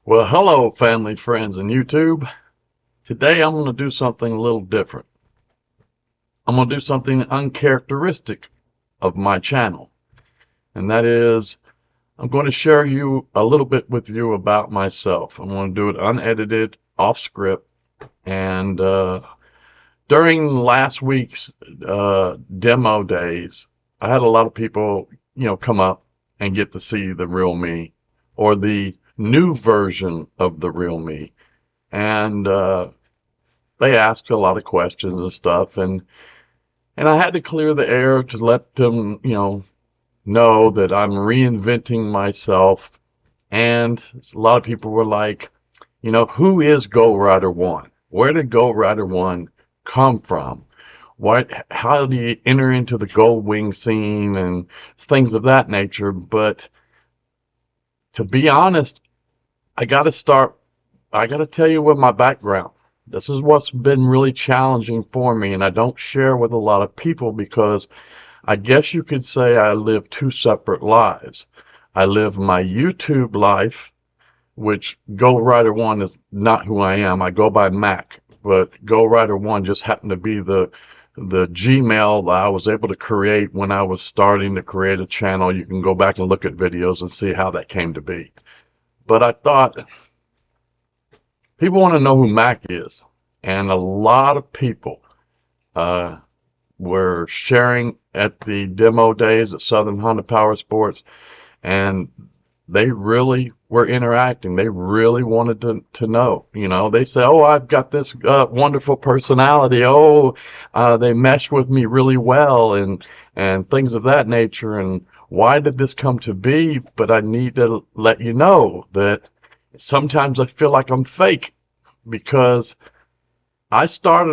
Well, hello, family, friends, and YouTube. Today I'm going to do something a little different. I'm going to do something uncharacteristic of my channel, and that is I'm going to share a little bit with you about myself. I'm going to do it unedited, off script, and during last week's demo days, I had a lot of people, come up and get to see the real me or the new version of the real me. And they asked a lot of questions and stuff, and I had to clear the air to let them, know that I'm reinventing myself. And a lot of people were like, who is Gold Rider 1? Where did Gold Rider 1 come from? How do you enter into the Goldwing scene and things of that nature? But to be honest, I got to tell you what my background. This is what's been really challenging for me, and I don't share with a lot of people because I guess you could say I live two separate lives. I live my YouTube life, which Gold Rider 1 is not who I am. I go by Mac, but Gold Rider 1 just happened to be the Gmail that I was able to create when I was starting to create a channel. You can go back and look at videos and see how that came to be. But I thought people want to know who Mac is, and a lot of people were sharing at the demo days at Southern Honda Power Sports, and they really were interacting. They really wanted to know. They say, "Oh, I've got this wonderful personality. Oh, they mesh with me really well," and things of that nature. And why did this come to be? But I need to let you know that sometimes I feel like I'm fake because I spent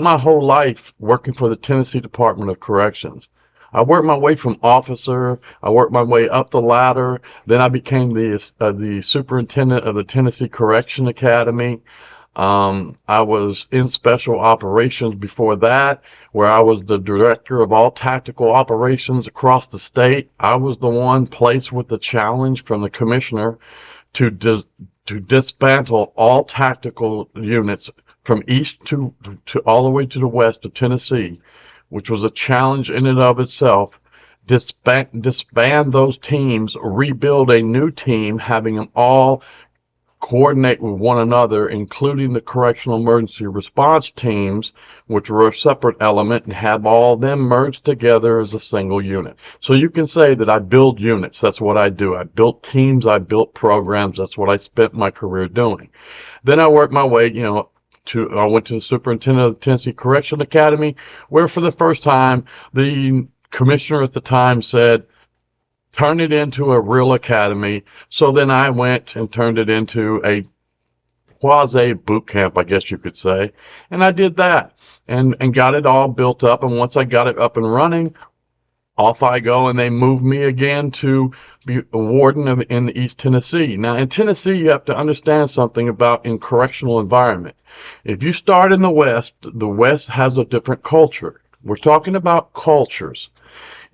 my whole life working for the Tennessee Department of Corrections. I worked my way from officer, I worked my way up the ladder, then I became the superintendent of the Tennessee Correction Academy. I was in special operations before that, where I was the director of all tactical operations across the state. I was the one placed with the challenge from the commissioner to dismantle all tactical units from east to all the way to the west of Tennessee, which was a challenge in and of itself. Disband those teams, rebuild a new team, having them all coordinate with one another, including the correctional emergency response teams, which were a separate element, and have all of them merged together as a single unit. So you can say that I build units. That's what I do. I built teams. I built programs. That's what I spent my career doing. Then I worked my way, I went to the superintendent of the Tennessee Correction Academy, where for the first time, the commissioner at the time said, turn it into a real academy. So then I went and turned it into a quasi boot camp, I guess you could say. And I did that and got it all built up. And once I got it up and running, off I go, and they moved me again to be a warden in the East Tennessee. Now, in Tennessee, you have to understand something about in correctional environment. If you start in the West has a different culture. We're talking about cultures.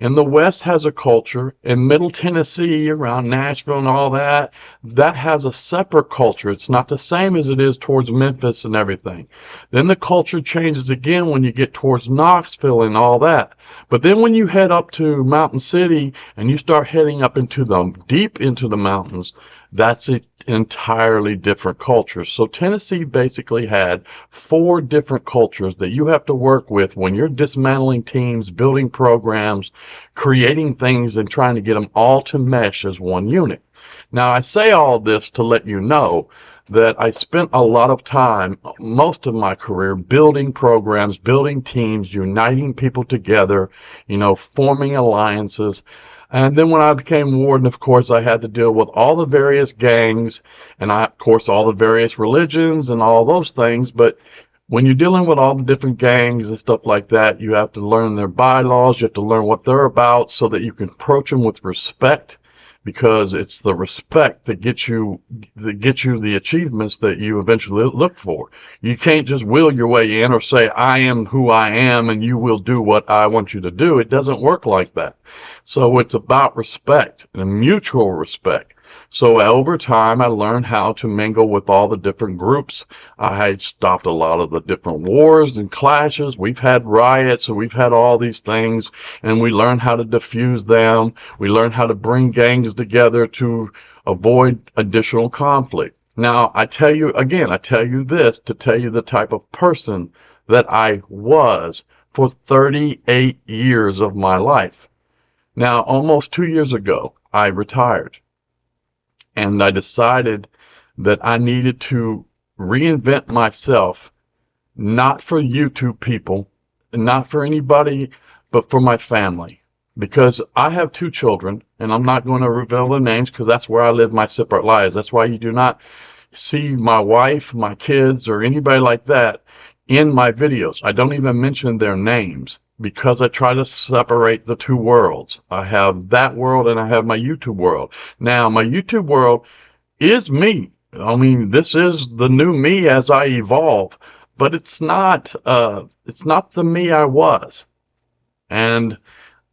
And the West has a culture. In Middle Tennessee, around Nashville and all that, that has a separate culture. It's not the same as it is towards Memphis and everything. Then the culture changes again when you get towards Knoxville and all that. But then when you head up to Mountain City and you start heading up deep into the mountains, that's an entirely different culture. So Tennessee basically had 4 different cultures that you have to work with when you're dismantling teams, building programs, creating things, and trying to get them all to mesh as one unit. Now, I say all this to let you know that I spent a lot of time, most of my career, building programs, building teams, uniting people together, forming alliances. And then when I became warden, of course, I had to deal with all the various gangs and, of course, all the various religions and all those things. But when you're dealing with all the different gangs and stuff like that, you have to learn their bylaws. You have to learn what they're about so that you can approach them with respect, because it's the respect that gets you the achievements that you eventually look for. You can't just will your way in or say, I am who I am and you will do what I want you to do. It doesn't work like that. So it's about respect and mutual respect. So over time, I learned how to mingle with all the different groups. I had stopped a lot of the different wars and clashes. We've had riots, and we've had all these things, and we learned how to diffuse them. We learned how to bring gangs together to avoid additional conflict. Now, I tell you again, I tell you this to tell you the type of person that I was for 38 years of my life. Now, almost 2 years ago, I retired, and I decided that I needed to reinvent myself, not for YouTube people, not for anybody, but for my family. Because I have 2 children, and I'm not going to reveal their names because that's where I live my separate lives. That's why you do not see my wife, my kids, or anybody like that in my videos. I don't even mention their names because I try to separate the two worlds. I have that world and I have my YouTube world. Now, my YouTube world is me. I mean, this is the new me as I evolve, but it's not the me I was. And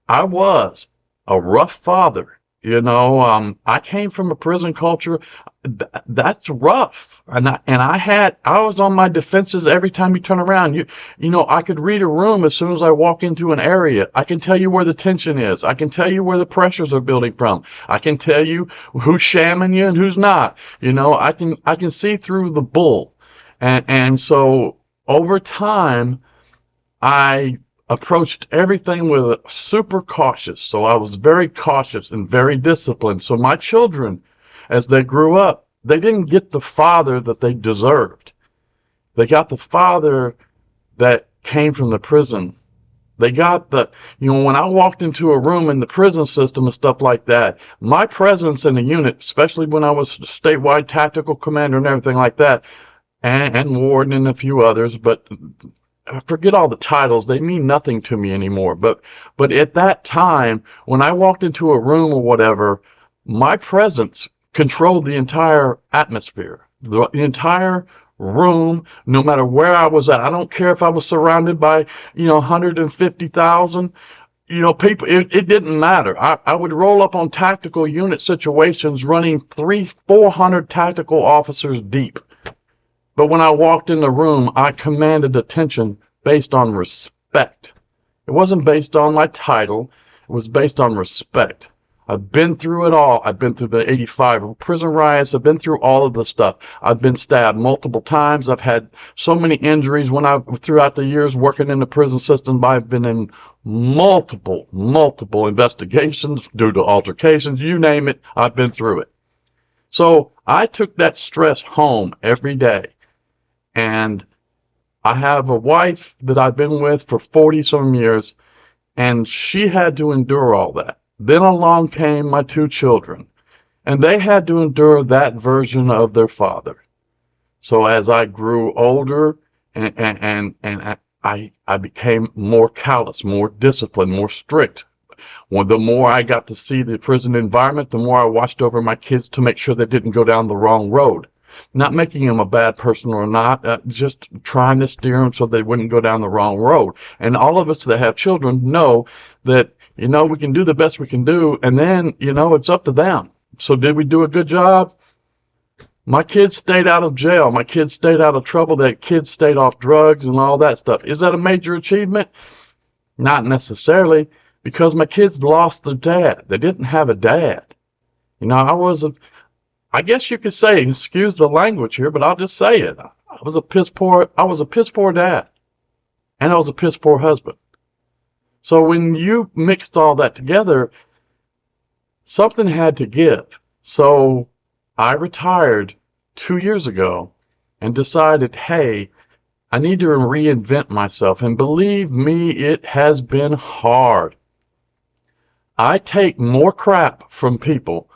I was a rough father. I came from a prison culture. That's rough. I was on my defenses every time you turn around. I could read a room as soon as I walk into an area. I can tell you where the tension is. I can tell you where the pressures are building from. I can tell you who's shamming you and who's not. I can see through the bull. And so over time, I approached everything with super cautious. So I was very cautious and very disciplined. So my children, as they grew up, they didn't get the father that they deserved. They got the father that came from the prison. They got when I walked into a room in the prison system and stuff like that, my presence in the unit, especially when I was statewide tactical commander and everything like that, and Warden and a few others, but I forget all the titles. They mean nothing to me anymore. But at that time, when I walked into a room or whatever, my presence controlled the entire atmosphere, the entire room, no matter where I was at. I don't care if I was surrounded by, 150,000, people. It didn't matter. I would roll up on tactical unit situations running 400 tactical officers deep. But when I walked in the room, I commanded attention based on respect. It wasn't based on my title. It was based on respect. I've been through it all. I've been through the 85 prison riots. I've been through all of the stuff. I've been stabbed multiple times. I've had so many injuries throughout the years working in the prison system. I've been in multiple investigations due to altercations. You name it, I've been through it. So I took that stress home every day. And I have a wife that I've been with for 40 some years, and she had to endure all that. Then along came my 2 children, and they had to endure that version of their father. So as I grew older and I became more callous, more disciplined, more strict. Well, the more I got to see the prison environment, the more I watched over my kids to make sure they didn't go down the wrong road. Not making them a bad person or not, just trying to steer them so they wouldn't go down the wrong road. And all of us that have children know that, we can do the best we can do, and then, it's up to them. So did we do a good job? My kids stayed out of jail. My kids stayed out of trouble. Their kids stayed off drugs and all that stuff. Is that a major achievement? Not necessarily, because my kids lost their dad. They didn't have a dad. I guess you could say, excuse the language here, but I'll just say it. I was a piss poor dad. And I was a piss poor husband. So when you mixed all that together, something had to give. So I retired 2 years ago and decided, hey, I need to reinvent myself. And believe me, it has been hard. I take more crap from people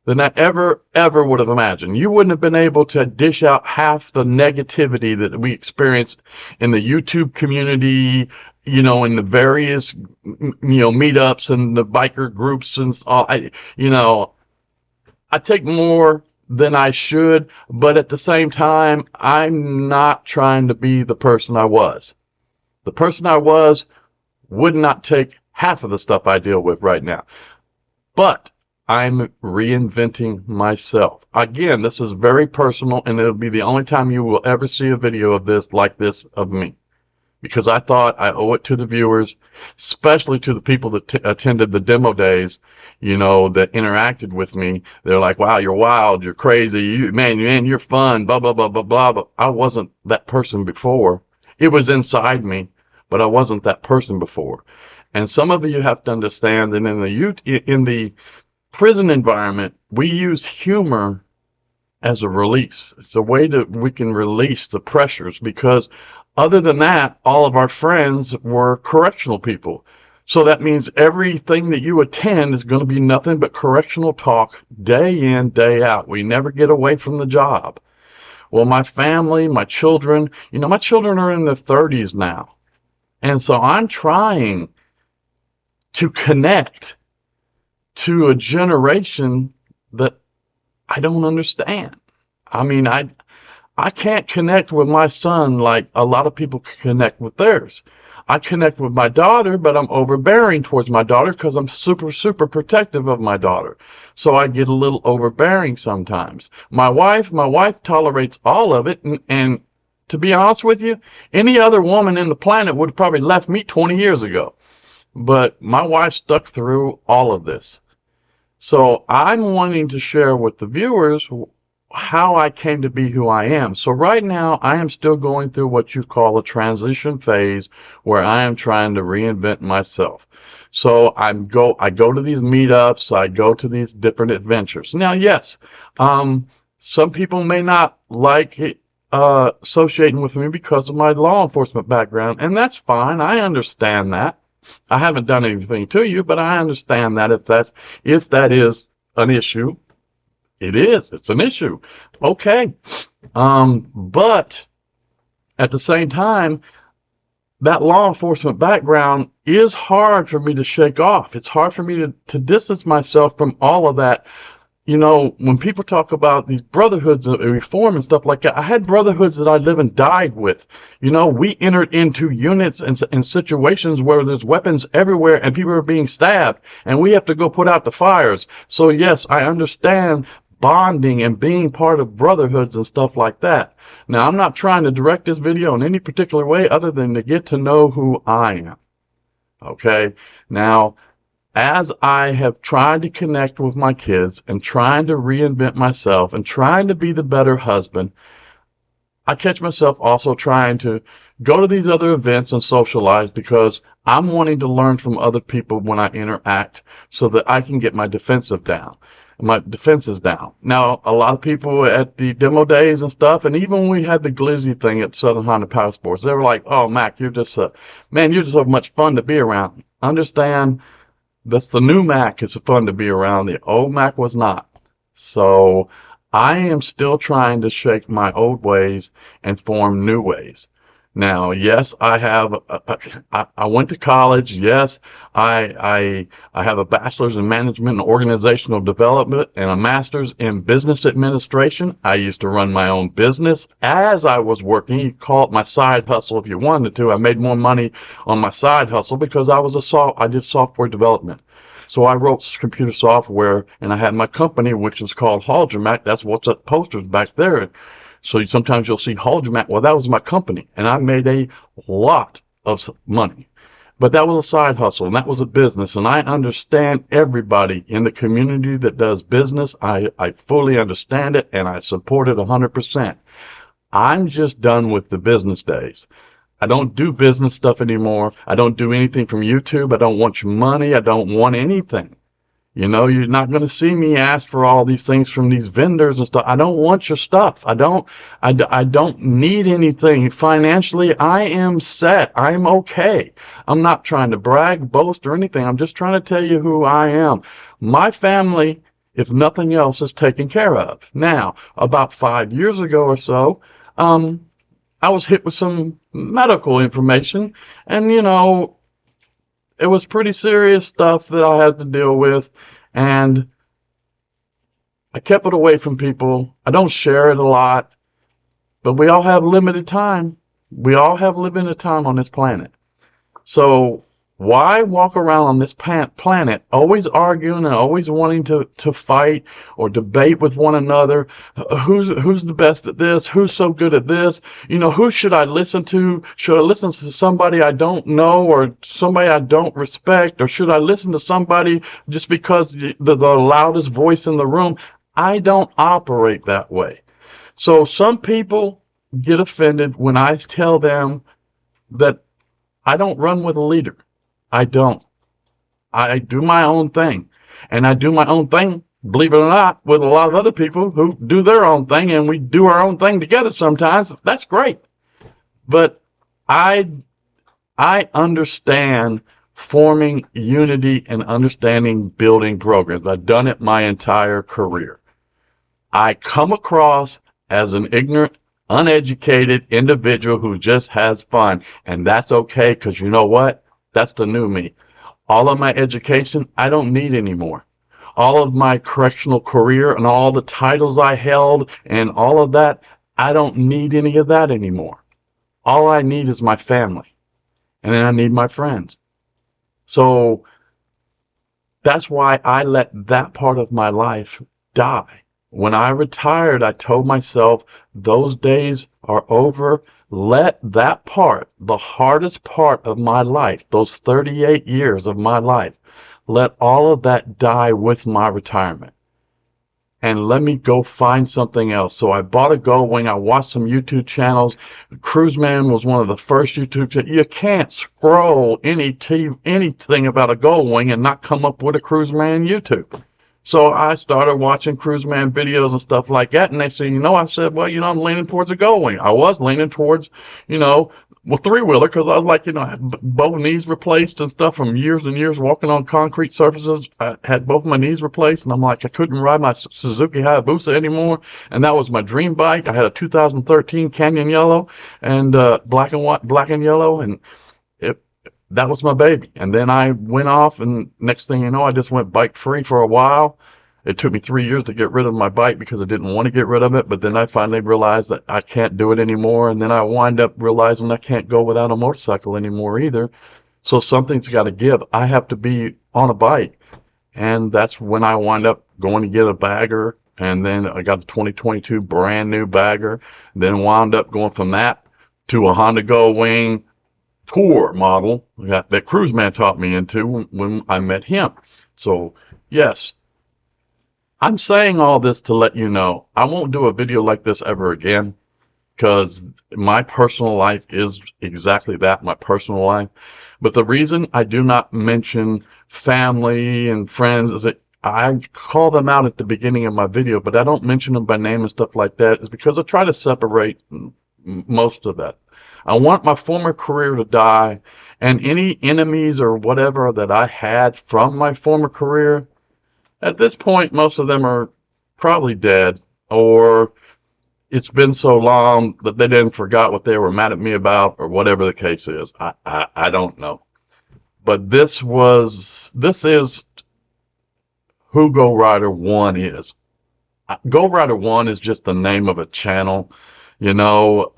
than I ever would have imagined. You wouldn't have been able to dish out half the negativity that we experience in the YouTube community, in the various, meetups and the biker groups and all. I take more than I should, but at the same time, I'm not trying to be the person I was. The person I was would not take half of the stuff I deal with right now. But I'm reinventing myself. Again, this is very personal, and it'll be the only time you will ever see a video of this like this of me. Because I thought I owe it to the viewers, especially to the people that attended the demo days, that interacted with me. They're like, wow, you're wild, you're crazy, man, you're fun, blah, blah, blah, blah, blah. But I wasn't that person before. It was inside me, but I wasn't that person before. And some of you have to understand that in the prison environment, we use humor as a release. It's a way that we can release the pressures, because other than that, all of our friends were correctional people. So that means everything that you attend is going to be nothing but correctional talk day in, day out. We never get away from the job. Well, my family, my children, my children are in their 30s now. And so I'm trying to connect to a generation that I don't understand. I mean, I can't connect with my son like a lot of people can connect with theirs. I connect with my daughter, but I'm overbearing towards my daughter because I'm super, super protective of my daughter. So I get a little overbearing sometimes. My wife tolerates all of it. And to be honest with you, any other woman in the planet would have probably left me 20 years ago. But my wife stuck through all of this. So I'm wanting to share with the viewers how I came to be who I am. So right now I am still going through what you call a transition phase, where I am trying to reinvent myself. So I go to these meetups, I go to these different adventures. Now, yes, some people may not like it, associating with me because of my law enforcement background, and that's fine. I understand that. I haven't done anything to you, but I understand that if that is an issue, it's an issue. Okay. But at the same time, that law enforcement background is hard for me to shake off. It's hard for me to distance myself from all of that. When people talk about these brotherhoods of reform and stuff like that, I had brotherhoods that I lived and died with. We entered into units and situations where there's weapons everywhere and people are being stabbed, and we have to go put out the fires. So yes, I understand bonding and being part of brotherhoods and stuff like that. Now, I'm not trying to direct this video in any particular way other than to get to know who I am. Okay? Now, as I have tried to connect with my kids and trying to reinvent myself and trying to be the better husband, I catch myself also trying to go to these other events and socialize, because I'm wanting to learn from other people when I interact so that I can get my defenses down. Now, a lot of people at the demo days and stuff, and even when we had the Glizzy thing at Southern Honda Power Sports, they were like, oh, Mac, you're just so much fun to be around. Understand, that's the new Mac is fun to be around. The old Mac was not. So I am still trying to shake my old ways and form new ways. Now, yes, I went to college. Yes, I have a bachelor's in management and organizational development and a master's in business administration. I used to run my own business as I was working. You call it my side hustle if you wanted to. I made more money on my side hustle because I did software development. So I wrote computer software, and I had my company, which is called Halgermac. That's what's up posters back there. So sometimes you'll see Halgermac. Well, that was my company, and I made a lot of money. But that was a side hustle, and that was a business, and I understand everybody in the community that does business. I fully understand it, and I support it 100%. I'm just done with the business days. I don't do business stuff anymore. I don't do anything from YouTube. I don't want your money. I don't want anything. You're not going to see me ask for all these things from these vendors and stuff. I don't want your stuff. I don't need anything. Financially, I am set. I'm okay. I'm not trying to brag, boast, or anything. I'm just trying to tell you who I am. My family, if nothing else, is taken care of. Now, about 5 years ago or so, I was hit with some medical information, and it was pretty serious stuff that I had to deal with, and I kept it away from people. I don't share it a lot, but we all have limited time. We all have limited time on this planet. So Why walk around on this planet always arguing and always wanting to fight or debate with one another? Who's the best at this? Who's so good at this? You know, who should I listen to? Should I listen to somebody I don't know or somebody I don't respect? Or should I listen to somebody just because the loudest voice in the room? I don't operate that way. So some people get offended when I tell them that I don't run with a leader. I don't. I do my own thing. And I do my own thing, believe it or not, with a lot of other people who do their own thing, and we do our own thing together sometimes. That's great. But I understand forming unity and understanding building programs. I've done it my entire career. I come across as an ignorant, uneducated individual who just has fun. And that's okay, because you know what? That's the new me. All of my education, I don't need anymore. All of my correctional career and all the titles I held and all of that, I don't need any of that anymore. All I need is my family. And then I need my friends. So that's why I let that part of my life die. When I retired, I told myself those days are over. Let that part, the hardest part of my life, those 38 years of my life, let all of that die with my retirement. And let me go find something else. So I bought a Goldwing. I watched some YouTube channels. Cruiseman was one of the first YouTube channels. You can't scroll anything about a Goldwing and not come up with a Cruiseman YouTube. So I started watching Cruiseman videos and stuff like that. And next thing you know, I said, well, you know, I'm leaning towards a Goldwing. I was leaning towards, you know, well, three-wheeler, because I was like, you know, I had both knees replaced and stuff from years and years walking on concrete surfaces. I had both my knees replaced, and I'm like, I couldn't ride my Suzuki Hayabusa anymore, and that was my dream bike. I had a 2013 Canyon Yellow and black and yellow, and that was my baby. And then I went off, and next thing you know, I just went bike free for a while. It took me 3 years to get rid of my bike because I didn't want to get rid of it, but then I finally realized that I can't do it anymore, and then I wind up realizing I can't go without a motorcycle anymore either. So something's got to give. I have to be on a bike, and that's when I wind up going to get a bagger, and then I got a 2022 brand new bagger, then wound up going from that to a Honda Goldwing Tour model that Cruiseman taught me into when I met him. So yes, I'm saying all this to let you know I won't do a video like this ever again, because my personal life is exactly that, my personal life. But the reason I do not mention family and friends is that I call them out at the beginning of my video, but I don't mention them by name and stuff like that, is because I try to separate most of that. I want my former career to die, and any enemies or whatever that I had from my former career, at this point, most of them are probably dead, or it's been so long that they didn't forgot what they were mad at me about, or whatever the case is. I don't know. But this is who Go Ryder 1 is. Go Ryder 1 is just the name of a channel. You know,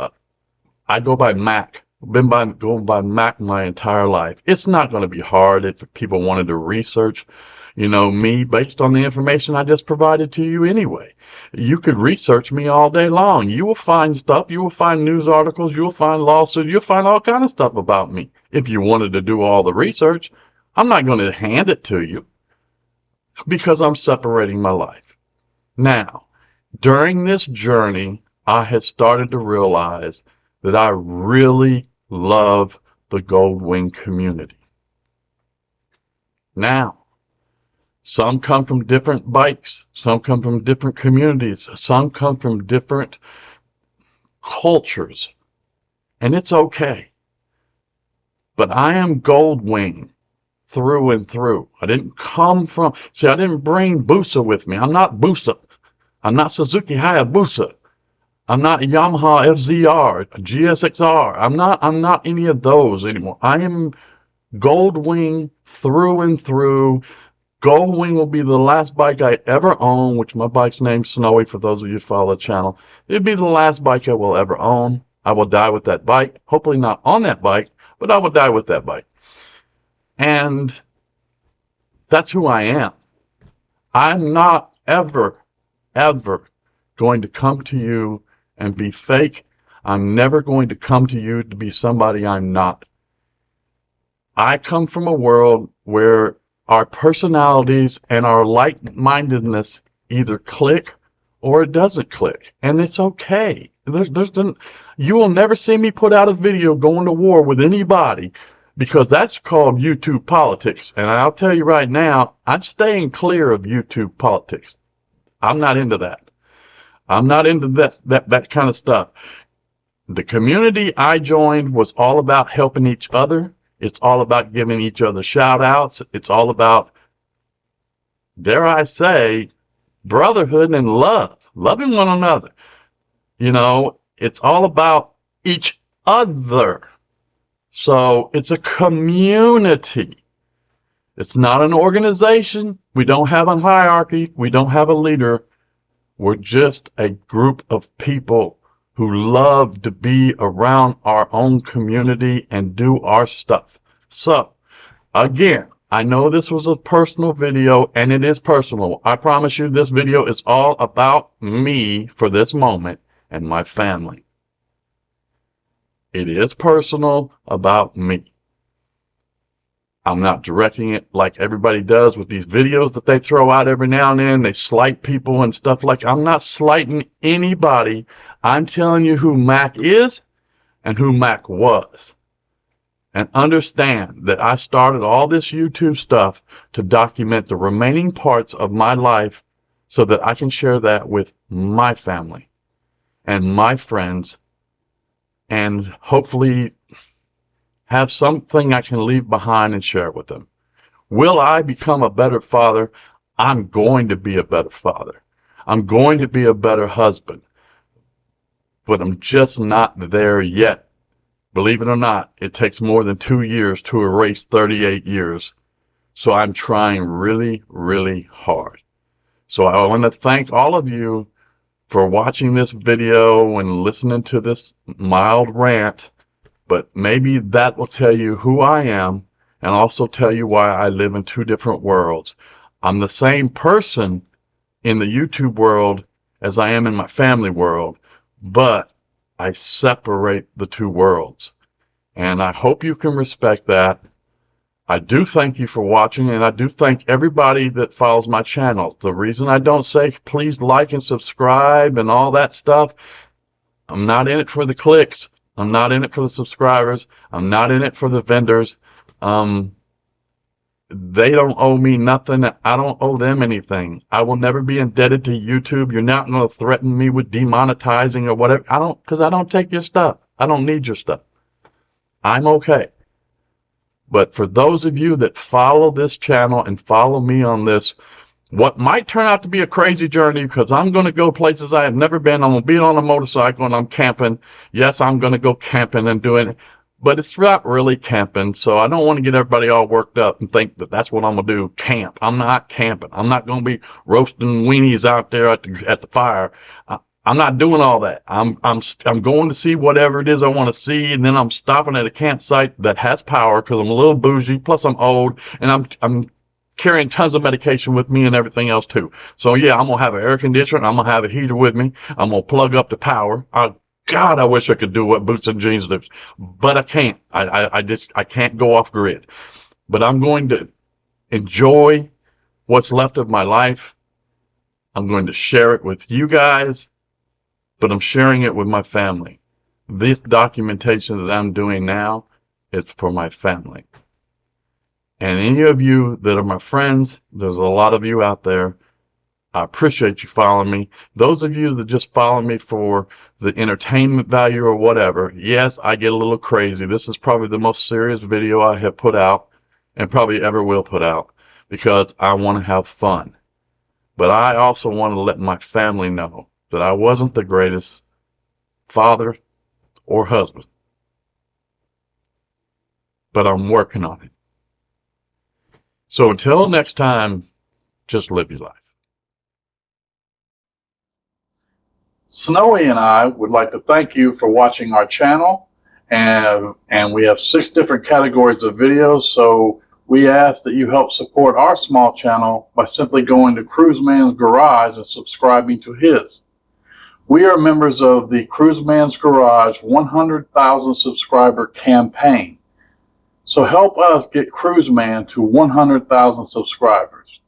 I go by Mac. Been going by Mac my entire life. It's not going to be hard if people wanted to research, you know, me based on the information I just provided to you anyway. You could research me all day long. You will find stuff. You will find news articles. You'll find lawsuits. You'll find all kind of stuff about me. If you wanted to do all the research, I'm not going to hand it to you because I'm separating my life. Now, during this journey, I had started to realize that I really love the Goldwing community. Now, some come from different bikes, some come from different communities, some come from different cultures, and it's okay. But I am Goldwing through and through. I didn't bring Busa with me. I'm not Busa. I'm not Suzuki Hayabusa. I'm not Yamaha FZR, GSXR. I'm not any of those anymore. I am Goldwing through and through. Goldwing will be the last bike I ever own, which my bike's named Snowee for those of you who follow the channel. It'll be the last bike I will ever own. I will die with that bike. Hopefully not on that bike, but I will die with that bike. And that's who I am. I'm not ever, ever going to come to you and be fake. I'm never going to come to you to be somebody I'm not. I come from a world where our personalities and our like-mindedness either click or it doesn't click, and it's okay. You will never see me put out a video going to war with anybody, because that's called YouTube politics. And I'll tell you right now, I'm staying clear of YouTube politics. I'm not into that. I'm not into that kind of stuff. The community I joined was all about helping each other. It's all about giving each other shout outs. It's all about, dare I say, brotherhood and love, loving one another. You know, it's all about each other. So it's a community. It's not an organization. We don't have a hierarchy. We don't have a leader. We're just a group of people who love to be around our own community and do our stuff. So, again, I know this was a personal video, and it is personal. I promise you this video is all about me for this moment and my family. It is personal about me. I'm not directing it like everybody does with these videos that they throw out every now and then. They slight people and stuff like that. I'm not slighting anybody. I'm telling you who Mac is and who Mac was. And understand that I started all this YouTube stuff to document the remaining parts of my life so that I can share that with my family and my friends, and hopefully have something I can leave behind and share with them. Will I become a better father? I'm going to be a better father. I'm going to be a better husband. But I'm just not there yet. Believe it or not, it takes more than 2 years to erase 38 years. So I'm trying really, really hard. So I want to thank all of you for watching this video and listening to this mild rant. But maybe that will tell you who I am and also tell you why I live in two different worlds. I'm the same person in the YouTube world as I am in my family world, but I separate the two worlds. And I hope you can respect that. I do thank you for watching, and I do thank everybody that follows my channel. The reason I don't say please like and subscribe and all that stuff, I'm not in it for the clicks. I'm not in it for the subscribers. I'm not in it for the vendors. They don't owe me nothing. I don't owe them anything. I will never be indebted to YouTube. You're not going to threaten me with demonetizing or whatever. Because I don't take your stuff. I don't need your stuff. I'm okay. But for those of you that follow this channel and follow me on this, what might turn out to be a crazy journey, because I'm going to go places I have never been. I'm going to be on a motorcycle and I'm camping. Yes, I'm going to go camping and doing it, but it's not really camping. So I don't want to get everybody all worked up and think that that's what I'm going to do, camp. I'm not camping. I'm not going to be roasting weenies out there at the fire. I'm not doing all that. I'm going to see whatever it is I want to see, and then I'm stopping at a campsite that has power because I'm a little bougie. Plus I'm old, and I'm carrying tons of medication with me and everything else too. So yeah, I'm gonna have an air conditioner. I'm gonna have a heater with me. I'm gonna plug up the power. God, I wish I could do what Boots and Jeans does, but I can't. I can't go off grid. But I'm going to enjoy what's left of my life. I'm going to share it with you guys, but I'm sharing it with my family. This documentation that I'm doing now is for my family. And any of you that are my friends, there's a lot of you out there. I appreciate you following me. Those of you that just follow me for the entertainment value or whatever, yes, I get a little crazy. This is probably the most serious video I have put out and probably ever will put out, because I want to have fun. But I also want to let my family know that I wasn't the greatest father or husband, but I'm working on it. So until next time, just live your life. Snowee and I would like to thank you for watching our channel, and we have 6 different categories of videos. So we ask that you help support our small channel by simply going to Cruiseman's Garage and subscribing to his. We are members of the Cruiseman's Garage 100,000 subscriber campaign. So help us get Cruiseman to 100,000 subscribers.